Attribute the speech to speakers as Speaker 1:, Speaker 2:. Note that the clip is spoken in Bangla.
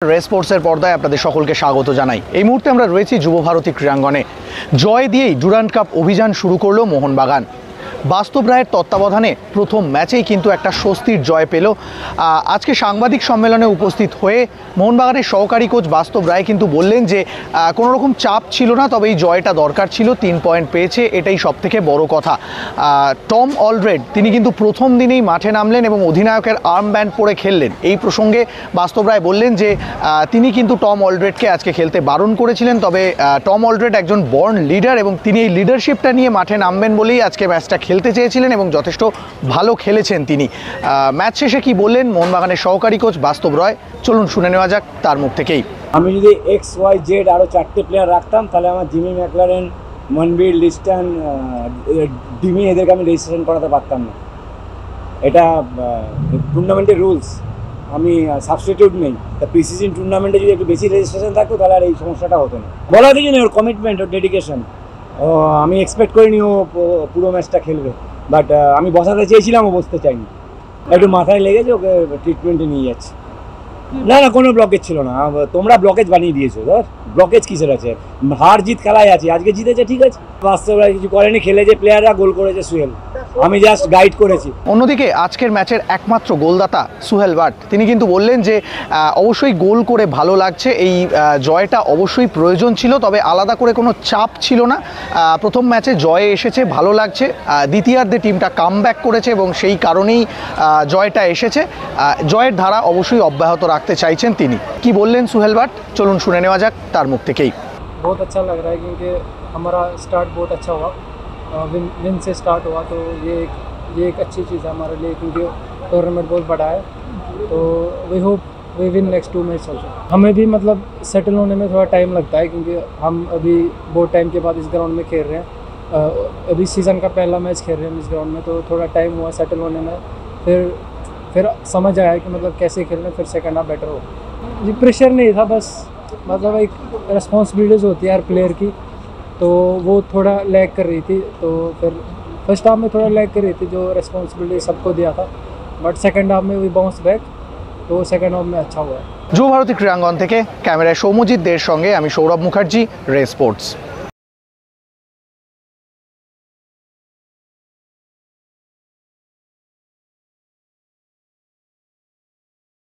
Speaker 1: রেস স্পোর্টসের পর্দায় আপনাদের সকলকে স্বাগত জানাই। এই মুহূর্তে আমরা রয়েছি যুব ভারতী ক্রীড়াঙ্গনে। জয় দিয়েই ডুরান্ড কাপ অভিযান শুরু করলো মোহনবাগান। বাস্তব রায়ের তত্ত্বাবধানে প্রথম ম্যাচেই কিন্তু একটা স্বস্তির জয় পেল। আজকে সাংবাদিক সম্মেলনে উপস্থিত হয়ে মোহনবাগানের সহকারী কোচ বাস্তব রায় কিন্তু বললেন যে কোনো রকম চাপ ছিল না, তবে এই জয়টা দরকার ছিল। 3 পয়েন্ট পেয়েছে, এটাই সবথেকে বড় কথা। টম অলরেড তিনি কিন্তু প্রথম দিনেই মাঠে নামলেন এবং অধিনায়কের আর্ম ব্যান্ড পরে খেললেন। এই প্রসঙ্গে বাস্তব রায় বললেন যে তিনি কিন্তু টম অলরেডকে আজকে খেলতে বারণ করেছিলেন, তবে টম অলরেড একজন বর্ন লিডার এবং তিনি এই লিডারশিপটা নিয়ে মাঠে নামবেন বলেই আজকে ম্যাচটা খেলতে চেয়েছিলেন এবং যথেষ্ট ভালো খেলেছেন তিনি। ম্যাচ শেষে কি বললেন মোহনবাগানের সহকারী কোচ বাস্তব রায়, চলুন শুনে নেওয়া যাক তার মুখ থেকেই।
Speaker 2: আমি যদি XYZ আরও 4টে প্লেয়ার রাখতাম তাহলে আমার Jimmy McLaren, Manvir, Liston, Dimi এদেরকে আমি রেজিস্ট্রেশন করাতে পারতাম না। এটা টুর্নামেন্টের রুলস। আমি সাবস্টিটিউট নেই, তা প্রিসিজন টুর্নামেন্টে যদি একটু বেশি রেজিস্ট্রেশন থাকতো তাহলে আর এই সমস্যাটা হতো না। বলা কিছু নেই, ওর কমিটমেন্ট, ওর ডেডিকেশন। আমি এক্সপেক্ট করিনি ও পুরো ম্যাচটা খেলবে, বাট আমি বসাতে চেয়েছিলাম, ও বসতে চাইনি। একটু মাথায় লেগেছে, ওকে ট্রিটমেন্টে নিয়ে যাচ্ছে। না না, কোনো ব্লকেজ ছিল না। তোমরা ব্লকেজ বানিয়ে দিয়েছো। ধর ব্লকেজ কিসের আছে? হার জিত খেলায় আছে, আজকে জিতেছে ঠিক আছে। বাস্তবে কিছু করেনি, খেলেছে প্লেয়াররা, গোল করেছে সুহেল, আমি জাস্ট গাইড করেছি।
Speaker 1: অন্যদিকে আজকের ম্যাচের একমাত্র গোলদাতা সুহেল ভাট তিনি কিন্তু বললেন যে অবশ্যই গোল করে ভালো লাগছে, এই জয়টা অবশ্যই প্রয়োজন ছিল, তবে আলাদা করে কোনো চাপ ছিল না। প্রথম ম্যাচে জয়ে এসেছে, ভালো লাগছে। দ্বিতীয়ার্ধে টিমটা কামব্যাক করেছে এবং সেই কারণেই জয়টা এসেছে। জয়ের ধারা অবশ্যই অব্যাহত রাখতে চাইছেন তিনি। কি বললেন সুহেল ভাট, চলুন শুনে নেওয়া যাক তার মুখ থেকেই।
Speaker 3: बहुत अच्छा लग रहा है क्योंकि हमारा स्टार्ट बहुत अच्छा हुआ। विन से स्टार्ट हुआ, तो ये एक अच्छी चीज़ है हमारे लिए, क्योंकि टूर्नामेंट बहुत बड़ा है। तो we hope we win next 2 match also. हमें भी मतलब सेटल होने में थोड़ा टाइम लगता है, क्योंकि हम अभी बहुत टाइम के बाद इस ग्राउंड में खेल रहे हैं। अभी सीज़न का पहला मैच खेल रहे हैं इस ग्राउंड में, तो थोड़ा टाइम हुआ सेटल होने में। फिर समझ आया कि मतलब कैसे खेलना, फिर सेकेंड हाफ बेटर हो। जी प्रेशर नहीं था, बस मतलब एक रिस्पॉन्सिबिलिटीज़ होती है हर प्लेयर की, तो वो थोड़ा लैग कर रही थी। तो फिर फर्स्ट हाफ में थोड़ा लैग कर रही थी, जो रिस्पॉन्सिबिलिटी सबको दिया था, बट सेकंड हाफ में वी बाउंस बैक, तो सेकंड हाफ में अच्छा हुआ है।
Speaker 1: যুব ভারতী ক্রীড়াঙ্গন থেকে ক্যামেরায় সৌম্যজিৎ দের সঙ্গে আমি সৌরভ মুখার্জি, রেস স্পোর্টস।